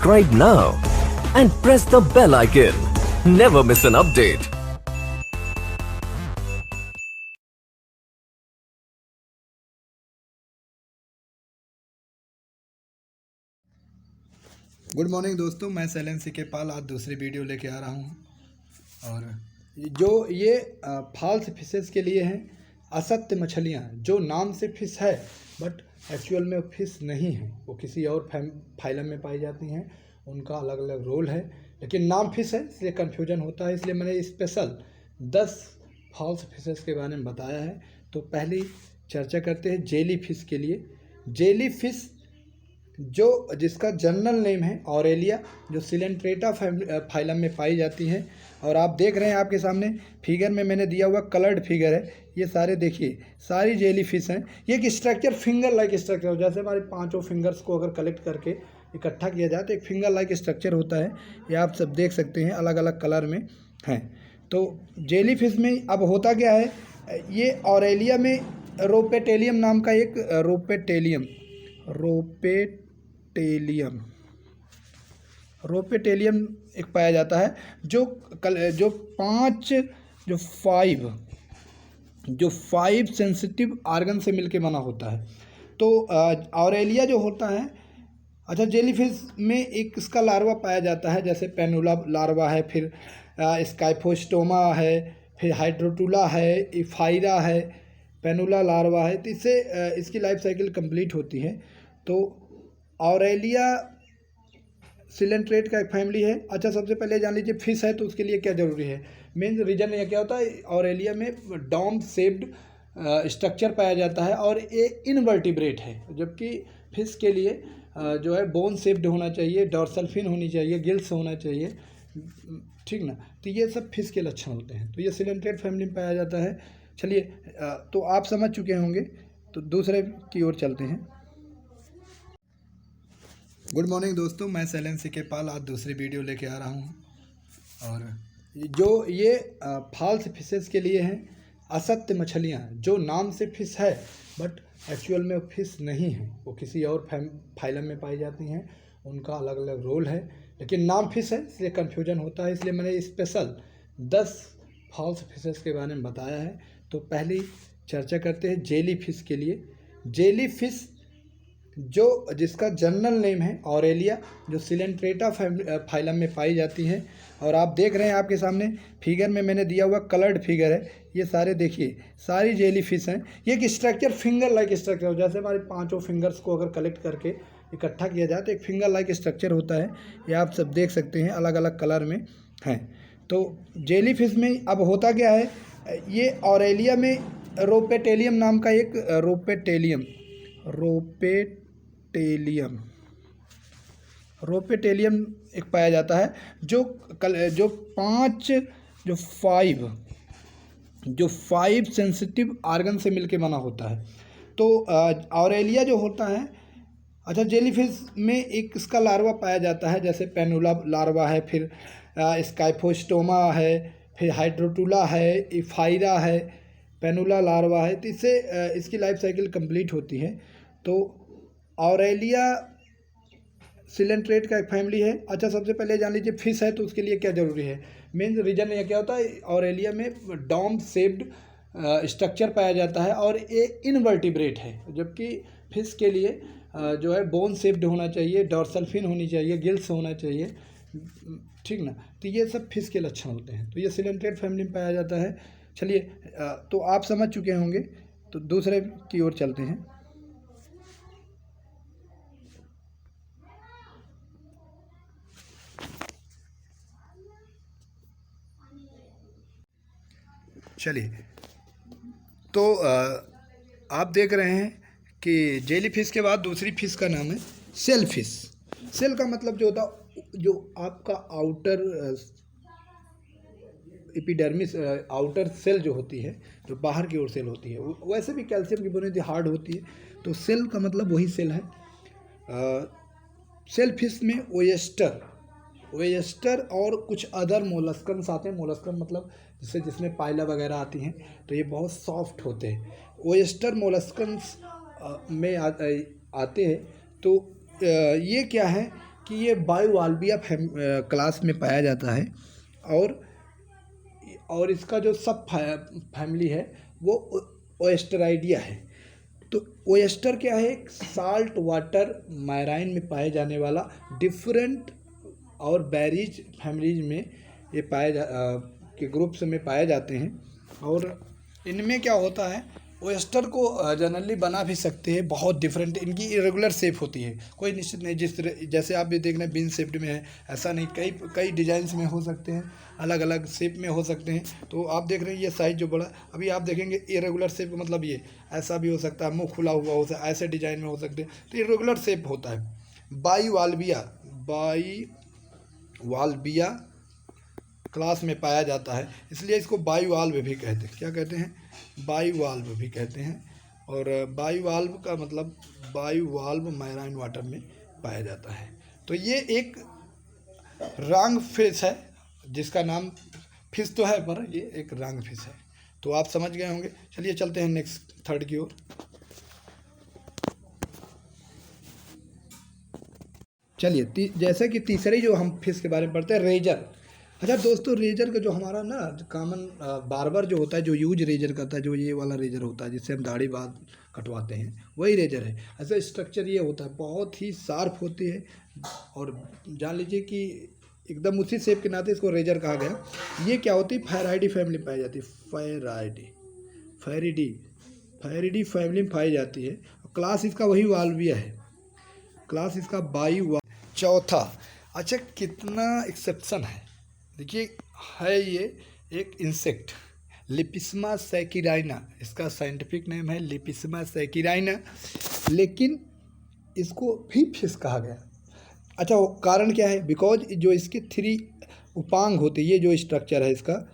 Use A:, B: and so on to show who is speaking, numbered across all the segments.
A: Subscribe now and press the bell icon. Never miss an update.
B: Good morning दोस्तों, मैं शैलेंद्र सी के पाल आज दूसरी वीडियो लेके आ रहा हूँ। और जो ये फॉल्स फिशेस के लिए हैं, असत्य मछलियाँ जो नाम से फिश है बट एक्चुअल में वो फिश नहीं है, वो किसी और फाइलम में पाई जाती हैं। उनका अलग अलग रोल है, लेकिन नाम फिश है इसलिए कन्फ्यूजन होता है। इसलिए मैंने स्पेशल 10 फॉल्स फिशेस के बारे में बताया है। तो पहली चर्चा करते हैं जेली फिश के लिए। जेली फिश जो जिसका जनरल नेम है ऑरेलिया, जो सिलेंट्रेटा फाइलम में पाई जाती हैं। और आप देख रहे हैं आपके सामने फिगर में मैंने दिया हुआ कलर्ड फिगर है। ये सारे देखिए, सारी जेली फिश हैं। ये एक स्ट्रक्चर फिंगर लाइक स्ट्रक्चर, जैसे हमारे पांचों फिंगर्स को अगर कलेक्ट करके इकट्ठा किया जाए तो एक फिंगर लाइक स्ट्रक्चर होता है। ये आप सब देख सकते हैं, अलग अलग कलर में हैं। तो जेली फिश में अब होता क्या है, ये ऑरेलिया में रोपेटेलियम नाम का एक रोपेटेलियम एक पाया जाता है, जो फाइव सेंसिटिव आर्गन से मिलके बना होता है। तो ऑरेलिया जो होता है, अच्छा, जेलीफिश में एक इसका लार्वा पाया जाता है, जैसे पेनुला लार्वा है, फिर स्काइफोस्टोमा है, फिर हाइड्रोटुला है, इफाइरा है, पेनुला लार्वा है। तो इससे इसकी लाइफ साइकिल कंप्लीट होती है। तो ऑरेलिया सिलेंट्रेट का एक फैमिली है। अच्छा, सबसे पहले जान लीजिए फिश है तो उसके लिए क्या ज़रूरी है। मेन रीज़न ये क्या होता है, ऑरेलिया में डॉम शेप्ड स्ट्रक्चर पाया जाता है और ये इनवर्टिब्रेट है, जबकि फिश के लिए जो है बोन शेप्ड होना चाहिए, डॉर्सल फिन होनी चाहिए, गिल्स होना चाहिए, ठीक ना। तो ये सब फिश के लक्षण होते हैं। तो ये सिलेंट्रेट फैमिली में पाया जाता है। चलिए, तो आप समझ चुके होंगे, तो दूसरे की ओर चलते हैं। गुड मॉर्निंग दोस्तों, मैं शैलेंद्र सी के पाल आज दूसरी वीडियो लेके आ रहा हूँ। और जो ये फॉल्स फिशेस के लिए हैं, असत्य मछलियाँ जो नाम से फिश है बट एक्चुअल में वो फिश नहीं है, वो किसी और फाइलम में पाई जाती हैं। उनका अलग अलग रोल है, लेकिन नाम फिश है इसलिए कन्फ्यूजन होता है। इसलिए मैंने स्पेशल 10 फॉल्स फिशेस के बारे में बताया है। तो पहली चर्चा करते हैं जेली फिश के लिए। जेली फिश जो जिसका जनरल नेम है ऑरेलिया, जो सिलेंट्रेटा फाइलम में पाई जाती हैं। और आप देख रहे हैं आपके सामने फिगर में मैंने दिया हुआ कलर्ड फिगर है। ये सारे देखिए, सारी जेली फिश हैं। ये एक स्ट्रक्चर फिंगर लाइक स्ट्रक्चर, जैसे हमारे पांचों फिंगर्स को अगर कलेक्ट करके इकट्ठा किया जाए तो एक फिंगर लाइक स्ट्रक्चर होता है। ये आप सब देख सकते हैं, अलग अलग कलर में हैं। तो जेली फिश में अब होता क्या है, ये ऑरेलिया में रोपेटेलियम नाम का एक रोपेटेलियम एक पाया जाता है, जो फाइव सेंसिटिव आर्गन से मिलके बना होता है। तो ऑरेलिया जो होता है, अच्छा, जेलीफिश में एक इसका लार्वा पाया जाता है, जैसे पेनुला लार्वा है, फिर स्काइफोस्टोमा है, फिर हाइड्रोटुला है, इफाइरा है, पेनुला लार्वा है। तो इससे इसकी लाइफ साइकिल कंप्लीट होती है। तो ऑरेलिया सिलेंट्रेट का एक फैमिली है। अच्छा, सबसे पहले जान लीजिए फिश है तो उसके लिए क्या ज़रूरी है। मेन रीज़न ये क्या होता है, ऑरेलिया में डॉम शेप्ड स्ट्रक्चर पाया जाता है और ये इनवर्टिब्रेट है, जबकि फिश के लिए जो है बोन शेप्ड होना चाहिए, डॉर्सल फिन होनी चाहिए, गिल्स होना चाहिए, ठीक ना। तो ये सब फिश के लक्षण होते हैं। तो ये सिलेंट्रेट फैमिली में पाया जाता है। चलिए, तो आप समझ चुके होंगे, तो दूसरे की ओर चलते हैं। चलिए, तो आप देख रहे हैं कि जेली फिश के बाद दूसरी फिश का नाम है सेल फिश। सेल का मतलब जो होता है, जो आपका आउटर एपिडर्मिस, आउटर सेल जो होती है, जो बाहर की ओर सेल होती है, वैसे भी कैल्शियम की बुनियादी हार्ड होती है। तो सेल का मतलब वही सेल है। सेल फिश में ओयस्टर और कुछ अदर मोलस्कन्स आते हैं। मोलस्कन मतलब जिसमें पाइला वगैरह आती हैं, तो ये बहुत सॉफ्ट होते हैं। ओयस्टर मोलस्कन्स में आते हैं। तो ये क्या है कि ये बायोवाल्विया क्लास में पाया जाता है। और इसका जो सब फैमिली है वो ओएस्टराइडिया है। तो ओएस्टर क्या है? एक साल्ट वाटर मैराइन में पाए जाने वाला डिफरेंट और बैरीज फैमिलीज में ये के ग्रुप्स में पाए जाते हैं। और इनमें क्या होता है, ओएस्टर को जनरली बना भी सकते हैं बहुत डिफरेंट, इनकी इरेगुलर शेप होती है, कोई निश्चित नहीं। जैसे आप भी देख रहे हैं बीन शेप्ड में है, ऐसा नहीं, कई डिजाइंस में हो सकते हैं, अलग अलग शेप में हो सकते हैं। तो आप देख रहे हैं ये साइज जो बड़ा, अभी आप देखेंगे इरेगुलर शेप मतलब ये ऐसा भी हो सकता है, मुंह खुला हुआ हो सकता है, ऐसे डिजाइन में हो सकते हैं, तो इरेगुलर शेप होता है। बाईवाल्विया क्लास में पाया जाता है, इसलिए इसको बाईवाल्व भी कहते हैं। क्या कहते हैं? बाईवाल्व भी कहते हैं। और बाईवाल्व का मतलब बाईवाल्व मैराइन वाटर में पाया जाता है। तो ये एक रंग फिश है जिसका नाम फिश तो है पर ये एक रंग फिश है। तो आप समझ गए होंगे। चलिए चलते हैं नेक्स्ट थर्ड की ओर। चलिए जैसे कि तीसरे जो हम फिश के बारे में पढ़ते हैं, रेजर। अच्छा दोस्तों, रेजर का जो हमारा ना कॉमन बार्बर जो होता है, जो यूज रेजर करता है, जो ये वाला रेजर होता है जिससे हम दाढ़ी बाल कटवाते हैं, वही रेजर है। ऐसा स्ट्रक्चर ये होता है, बहुत ही शार्प होती है और जान लीजिए कि एकदम उसी शेप के नाते इसको रेजर कहा गया। ये क्या होती है? फेराइडी फैमिली में पाई जाती है। फेरिडी फैमिली में पाई जाती है। क्लास इसका वही वाल्विया है, क्लास इसका चौथा। अच्छा कितना एक्सेप्शन है, देखिए है ये एक इंसेक्ट, लिपिस्मा सैकिराइना, इसका साइंटिफिक नेम है लिपिस्मा सैकिराइना, लेकिन इसको भी फिश कहा गया। अच्छा वो कारण क्या है? बिकॉज जो इसके 3 उपांग होते, ये जो स्ट्रक्चर है इसका,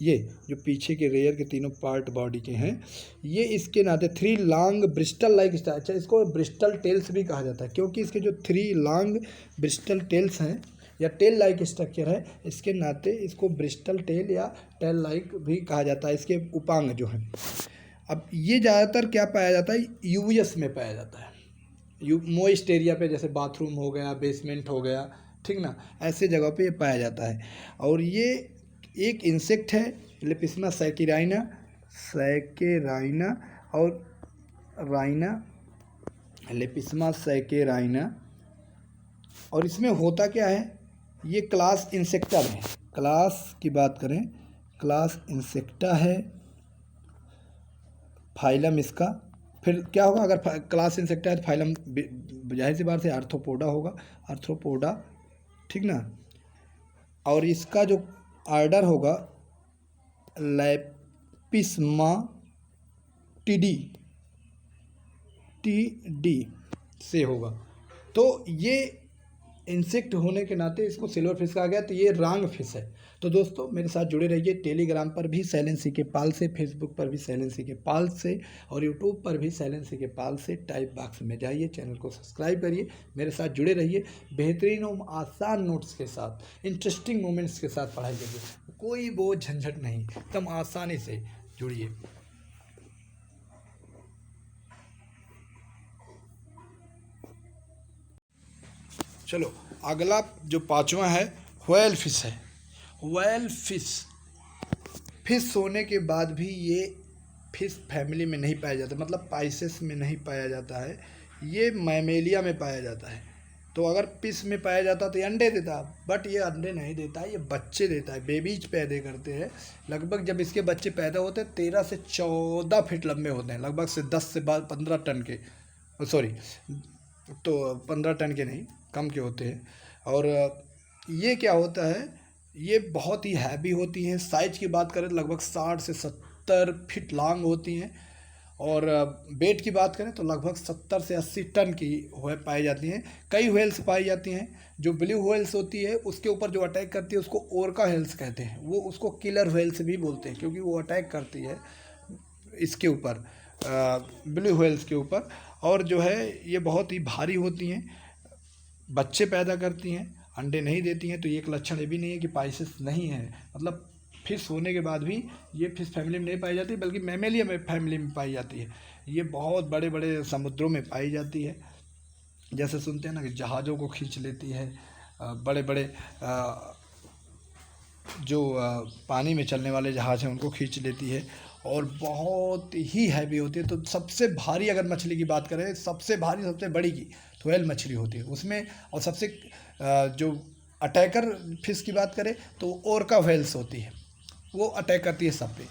B: ये जो पीछे के रेयर के तीनों पार्ट बॉडी के हैं, ये इसके नाते 3 लॉन्ग ब्रिस्टल लाइक स्ट्रक्चर। अच्छा इसको ब्रिस्टल टेल्स भी कहा जाता है क्योंकि इसके जो 3 लॉन्ग ब्रिस्टल टेल्स हैं या टेल लाइक स्ट्रक्चर है, इसके नाते इसको ब्रिस्टल टेल या टेल लाइक भी कहा जाता है, इसके उपांग जो हैं। अब ये ज़्यादातर क्या पाया जाता है? यूएस में पाया जाता है, मोइस्ट एरिया पे, जैसे बाथरूम हो गया, बेसमेंट हो गया, ठीक ना, ऐसे जगह पे ये पाया जाता है। और ये एक इंसेक्ट है, लिपिस्मा सैकिराइना और राइना, लिपिस्मा सैकिराइना। और इसमें होता क्या है? ये क्लास इंसेक्टा में, क्लास की बात करें, क्लास इंसेक्टा है, फाइलम इसका। फिर क्या होगा अगर क्लास इंसेक्टा है तो फाइलम जाहिर सी बात से आर्थ्रोपोडा होगा, आर्थ्रोपोडा, ठीक ना। और इसका जो आर्डर होगा लैपिस्मा टीडी से होगा। तो ये इंसेक्ट होने के नाते इसको सिल्वर फिश कहा गया। तो ये रंग फिश है। तो दोस्तों मेरे साथ जुड़े रहिए, टेलीग्राम पर भी सैलेंस सीके पाल से, फेसबुक पर भी सैलेंस सीके पाल से, और यूट्यूब पर भी सैलेंस सीके पाल से। टाइप बॉक्स में जाइए, चैनल को सब्सक्राइब करिए, मेरे साथ जुड़े रहिए। बेहतरीन और आसान नोट्स के साथ, इंटरेस्टिंग मोमेंट्स के साथ पढ़ाई करिए, कोई बोझ झंझट नहीं, एकदम आसानी से जुड़िए। चलो अगला जो 5वां है, व्हेल फिश है। व्हेल फिश होने के बाद भी ये फिश फैमिली में नहीं पाया जाता, मतलब पाइसेस में नहीं पाया जाता है, ये मैमेलिया में पाया जाता है। तो अगर फिश में पाया जाता तो ये अंडे देता, बट ये अंडे नहीं देता, ये बच्चे देता है, बेबीज पैदा करते हैं। लगभग जब इसके बच्चे पैदा होते हैं 13 से 14 फीट लंबे होते हैं, लगभग से 10 से 15 टन के, सॉरी तो 15 टन के नहीं, कम के होते हैं। और ये क्या होता है, ये बहुत ही हैवी होती हैं। साइज की बात करें तो लगभग 60 से 70 फीट लॉन्ग होती हैं। और वेट की बात करें तो लगभग 70 से 80 टन की पाई जाती हैं। कई व्हेल्स पाई जाती हैं। जो ब्लू व्हेल्स होती है उसके ऊपर जो अटैक करती है उसको ओरका व्हेल्स कहते हैं, वो उसको किलर व्हेल्स भी बोलते हैं क्योंकि वो अटैक करती है इसके ऊपर, ब्लू व्हेल्स के ऊपर। और जो है ये बहुत ही भारी होती हैं, बच्चे पैदा करती हैं, अंडे नहीं देती हैं। तो एक लक्षण ये भी नहीं है कि पाइसेस नहीं है, मतलब फिश होने के बाद भी ये फिश फैमिली में नहीं पाई जाती, बल्कि मैमेलिया में फैमिली में पाई जाती है। ये बहुत बड़े बड़े समुद्रों में पाई जाती है। जैसे सुनते हैं ना कि जहाज़ों को खींच लेती है, बड़े बड़े जो पानी में चलने वाले जहाज़ हैं उनको खींच लेती है, और बहुत ही हैवी होती है। तो सबसे भारी अगर मछली की बात करें, सबसे भारी सबसे बड़ी की तो व्हेल मछली होती है उसमें। और सबसे जो अटैकर फिश की बात करें तो ओरका व्हेल्स होती है, वो अटैक करती है सब पे।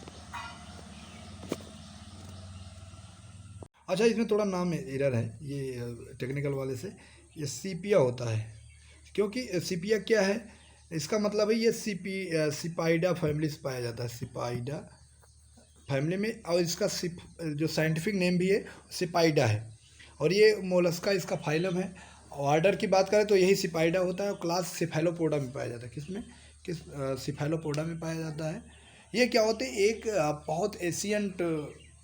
B: अच्छा, इसमें थोड़ा नाम एरर है ये टेक्निकल वाले से, ये सीपिया होता है, क्योंकि सीपिया क्या है, इसका मतलब है ये सिपाइडा फैमिली से पाया जाता है, सिपाइडा फैमिली में। और इसका जो साइंटिफिक नेम भी है सिपाइडा है, और ये मोलस्का इसका फाइलम है। और ऑर्डर की बात करें तो यही सिपाइडा होता है, और क्लास सिफेलोपोडा में पाया जाता है। किस सिफेलोपोडा में पाया जाता है। ये क्या होते हैं, एक बहुत एशियंट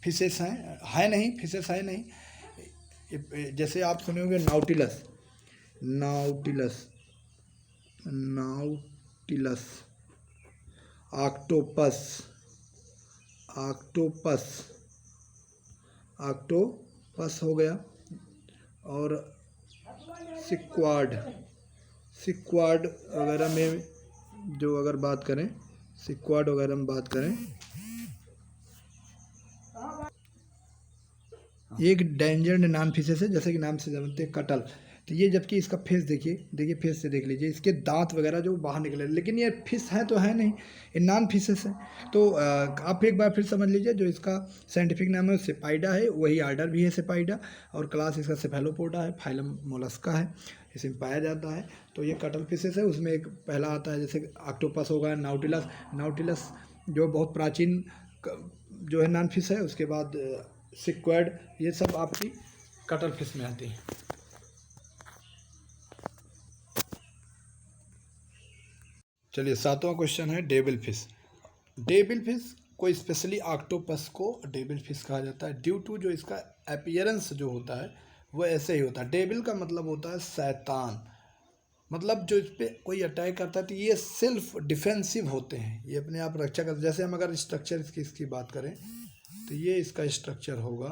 B: फिशेस हैं, है नहीं फिशेस है नहीं। जैसे आप सुने होंगे नाउटिलस, नाउटिलस नाउटिलस ऑक्टोपस, ऑक्टोपस ऑक्टोपस हो गया, और सिक्वाड, सिक्वाड वगैरह में जो अगर बात करें, सिक्वाड वगैरह में बात करें, एक डेंजर्ड नॉन फिशेस है, जैसे कि नाम से जानते हैं कटल। तो ये जबकि इसका फेस देखिए फेस से देख लीजिए, इसके दांत वगैरह जो बाहर निकले, लेकिन ये फिश है तो है नहीं, ये नॉन फिशेस है। तो आप एक बार फिर समझ लीजिए, जो इसका साइंटिफिक नाम है सिपाइडा है, वही आर्डर भी है सिपाइडा, और क्लास इसका सेफेलोपोडा है, फाइलम मोलस्का है, इसमें पाया जाता है। तो ये कटल फिशेस है, उसमें एक पहला आता है जैसे ऑक्टोपस होगा, नाउटिलस, नाउटिलस जो बहुत प्राचीन जो है नॉन फिश है। उसके बाद सिक्वाड, ये सब आपकी कटल फिश में आती हैं। चलिए, 7वां क्वेश्चन है डेविल फिश। डेविल फिश को स्पेशली ऑक्टोपस को डेविल फिश कहा जाता है, ड्यू टू जो इसका अपीयरेंस जो होता है वो ऐसे ही होता है। डेविल का मतलब होता है शैतान, मतलब जो इस पर कोई अटैक करता है तो ये सेल्फ डिफेंसिव होते हैं, ये अपने आप रक्षा करते। जैसे हम अगर स्ट्रक्चर इसकी बात करें तो ये इसका स्ट्रक्चर होगा,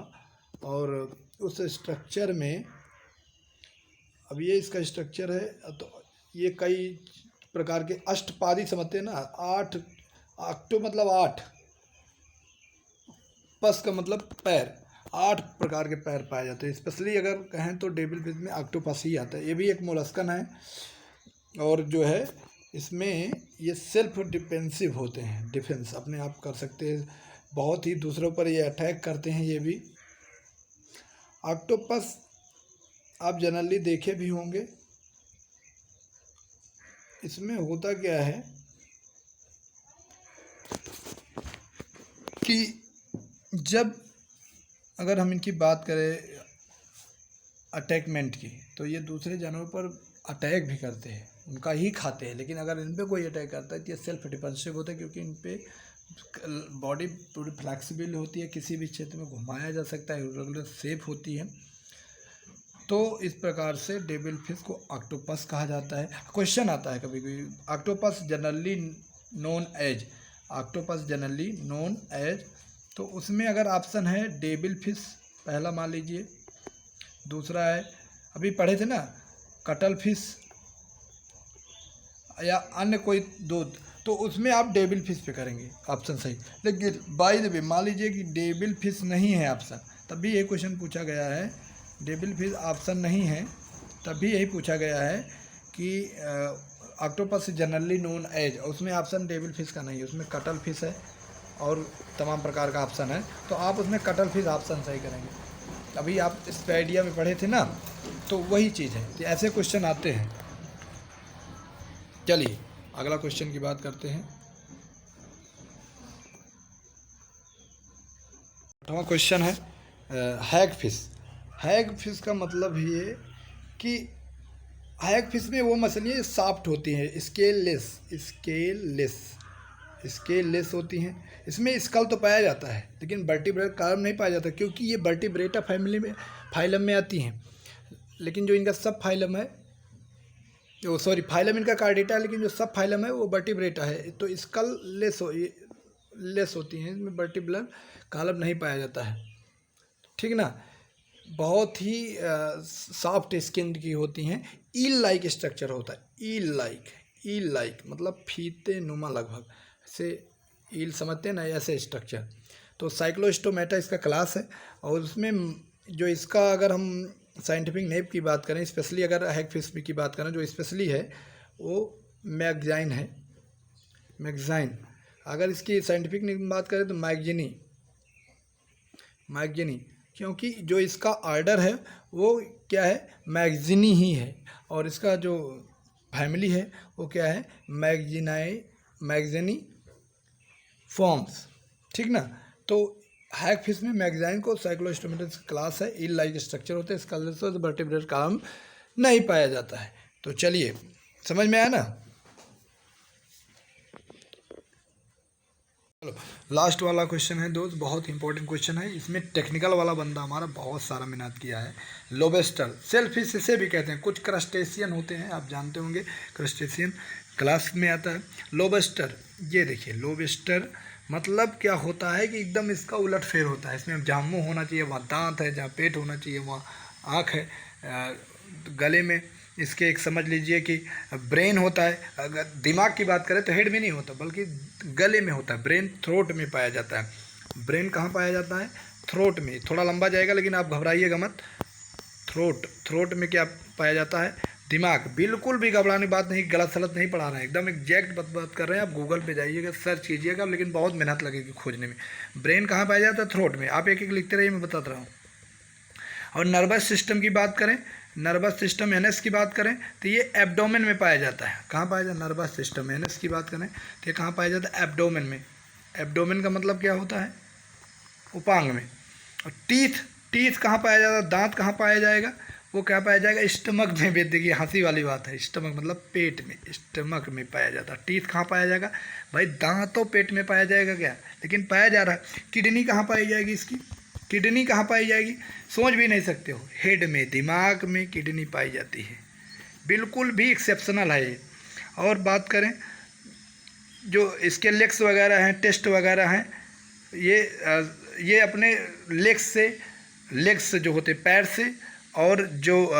B: और उस स्ट्रक्चर में, अब ये इसका स्ट्रक्चर है, तो ये कई प्रकार के अष्टपादी समझते हैं ना, 8 ऑक्टो मतलब 8, पस का मतलब पैर, 8 प्रकार के पैर पाए जाते हैं। स्पेशली अगर कहें तो डेविल फिश में ऑक्टोपस ही आता है। ये भी एक मोलस्कन है, और जो है इसमें ये सेल्फ डिफेंसिव होते हैं, डिफेंस अपने आप कर सकते हैं, बहुत ही दूसरों पर ये अटैक करते हैं। ये भी ऑक्टोपस आप जनरली देखे भी होंगे। इसमें होता क्या है कि जब अगर हम इनकी बात करें अटैकमेंट की, तो ये दूसरे जानवरों पर अटैक भी करते हैं, उनका ही खाते हैं, लेकिन अगर इन पे कोई अटैक करता है तो ये सेल्फ डिफेंसिव होता है, क्योंकि इन पे बॉडी पूरी फ्लैक्सिबल होती है, किसी भी क्षेत्र में घुमाया जा सकता है, रेगुलर शेप होती है। तो इस प्रकार से डेविल फिश को ऑक्टोपस कहा जाता है। क्वेश्चन आता है कभी कभी, octopus generally known as, octopus generally known as, तो उसमें अगर ऑप्शन है डेविल फिश पहला मान लीजिए, दूसरा है अभी पढ़े थे ना कटल फिश, या अन्य कोई दो, तो उसमें आप डेविल फिश पे करेंगे ऑप्शन सही। लेकिन बाय द वे मान लीजिए कि डेविल फिश नहीं है ऑप्शन, तब भी ये क्वेश्चन पूछा गया है, डेविल फिश ऑप्शन नहीं है, तब भी यही पूछा गया है कि ऑक्टोपस जनरली नोन एज, उसमें ऑप्शन डेविल फिश का नहीं है, उसमें कटल फिश है और तमाम प्रकार का ऑप्शन है, तो आप उसमें कटल फिश ऑप्शन सही करेंगे। अभी आप इस आइडिया में पढ़े थे ना, तो वही चीज़ है, तो ऐसे क्वेश्चन आते हैं। चलिए अगला क्वेश्चन की बात करते हैं। 8वां क्वेश्चन है हैग फिश। हैग फिश का मतलब ये कि हैग फिश में वो मछलियाँ सॉफ्ट होती हैं, स्केललेस होती हैं। इसमें स्कल तो पाया जाता है, लेकिन वर्टिब्रेट कॉलम नहीं पाया जाता, क्योंकि ये वर्टिब्रेटा फैमिली में फाइलम में आती हैं। लेकिन जो इनका सब फाइलम है, फाइलम इनका कार्डेटा है, लेकिन जो सब फाइलम है वो वर्टिब्रेटा है, तो स्कल लेस होती हैं, इसमें वर्टिब्रल कॉलम नहीं पाया जाता है, ठीक ना। बहुत ही सॉफ्ट स्किन की होती हैं। ईल लाइक स्ट्रक्चर होता है, ईल लाइक मतलब फीते नुमा लगभग, ऐसे ईल समझते हैं ना, ऐसे स्ट्रक्चर। तो साइक्लोस्टोमेटा इसका क्लास है, और उसमें जो इसका अगर हम साइंटिफिक नेम की बात करें, स्पेशली अगर हैगफिश की बात करें, जो स्पेशली है वो मैगजाइन है, मैगजाइन। अगर इसकी साइंटिफिक नेम की बात करें तो मैगजीनी, क्योंकि जो इसका ऑर्डर है वो क्या है, मैगजीनी ही है, और इसका जो फैमिली है वो क्या है, मैगजीनी फॉर्म्स, ठीक ना। तो हैगफिश में मैगजाइन को साइक्लोस्टोमेटा क्लास है, ईल लाइक स्ट्रक्चर होता है, इसका वर्टिब्रेट कॉलम नहीं पाया जाता है। तो चलिए, समझ में आया ना। चलो लास्ट वाला क्वेश्चन है दोस्त, बहुत इंपॉर्टेंट क्वेश्चन है। इसमें टेक्निकल वाला बंदा हमारा बहुत सारा मेहनत किया है। लोबस्टर, सेलफिश इसे भी कहते हैं, कुछ क्रस्टेशियन होते हैं, आप जानते होंगे, क्रस्टेशियन क्लास में आता है। लोबस्टर, ये देखिए लोबस्टर मतलब क्या होता है कि एकदम इसका उलटफेर होता है। इसमें जहाँ मुँह होना चाहिए वहाँ दांत है, जहाँ पेट होना चाहिए वहाँ आँख है, गले में इसके एक समझ लीजिए कि ब्रेन होता है। अगर दिमाग की बात करें तो हेड में नहीं होता, बल्कि गले में होता है। ब्रेन थ्रोट में पाया जाता है। ब्रेन कहाँ पाया जाता है, थ्रोट में। थोड़ा लंबा जाएगा लेकिन आप घबराइएगा मत। थ्रोट में क्या पाया जाता है, दिमाग। बिल्कुल भी घबराने बात नहीं, गलत सलत नहीं पढ़ा रहे हैं, एकदम एग्जैक्ट बात कर रहे हैं। आप गूगल पे जाइएगा, सर्च कीजिएगा, लेकिन बहुत मेहनत लगेगी खोजने में। ब्रेन कहाँ पाया जाता है, थ्रोट में। आप एक एक लिखते रहिए, मैं बताता रहा हूँ। और नर्वस सिस्टम की बात करें, नर्वस सिस्टम एनएस की बात करें तो ये एब्डोमेन में पाया जाता है। कहाँ पाया जाता है, नर्वस सिस्टम एनएस की बात करें तो ये कहाँ पाया जाता है, एब्डोमेन में। एब्डोमेन का मतलब क्या होता है, उपांग में। और टीथ कहाँ पाया जाता है, दांत कहाँ पाया जाएगा, वो क्या पाया जाएगा, स्टमक में। भी देखिए हंसी वाली बात है, स्टमक मतलब पेट में, स्टमक में पाया जाता है। टीथ कहाँ पाया जाएगा भाई, दांत तो पेट में पाया जाएगा क्या, लेकिन पाया जा रहा है। किडनी कहाँ पाई जाएगी इसकी, किडनी कहाँ पाई जाएगी, सोच भी नहीं सकते हो, हेड में, दिमाग में किडनी पाई जाती है। बिल्कुल भी एक्सेप्शनल है ये। और बात करें जो इसके लेग्स वगैरह हैं, टेस्ट वगैरह हैं, ये अपने लेग्स जो होते पैर से, और जो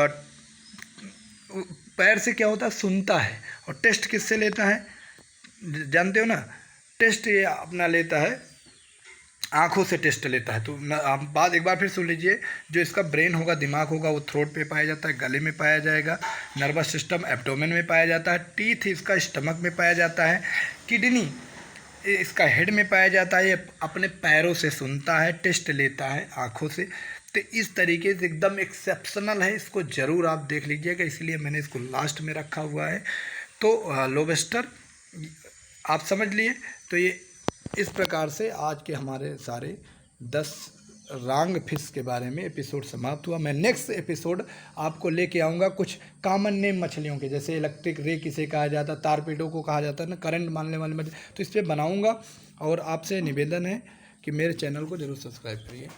B: पैर से क्या होता है, सुनता है। और टेस्ट किससे लेता है, जानते हो ना, टेस्ट ये अपना लेता है, आँखों से टेस्ट लेता है। तो आप बात एक बार फिर सुन लीजिए, जो इसका ब्रेन होगा, दिमाग होगा, वो थ्रोट पे पाया जाता है, गले में पाया जाएगा। नर्वस सिस्टम एब्डोमेन में पाया जाता है। टीथ इसका स्टमक में पाया जाता है। किडनी इसका हेड में पाया जाता है। ये अपने पैरों से सुनता है, टेस्ट लेता है आँखों से। तो इस तरीके से एकदम एक्सेप्शनल है, इसको ज़रूर आप देख लीजिएगा, इसलिए मैंने इसको लास्ट में रखा हुआ है। तो लोबस्टर आप समझ लिए। तो ये इस प्रकार से आज के हमारे सारे 10 रांग फिश के बारे में एपिसोड समाप्त हुआ। मैं नेक्स्ट एपिसोड आपको लेके आऊँगा कुछ कॉमन नेम मछलियों के, जैसे इलेक्ट्रिक रे किसे कहा जाता है, तारपीडो को कहा जाता है ना, करंट मारने वाली मछली, तो इस पर बनाऊँगा। और आपसे निवेदन है कि मेरे चैनल को ज़रूर सब्सक्राइब करिए।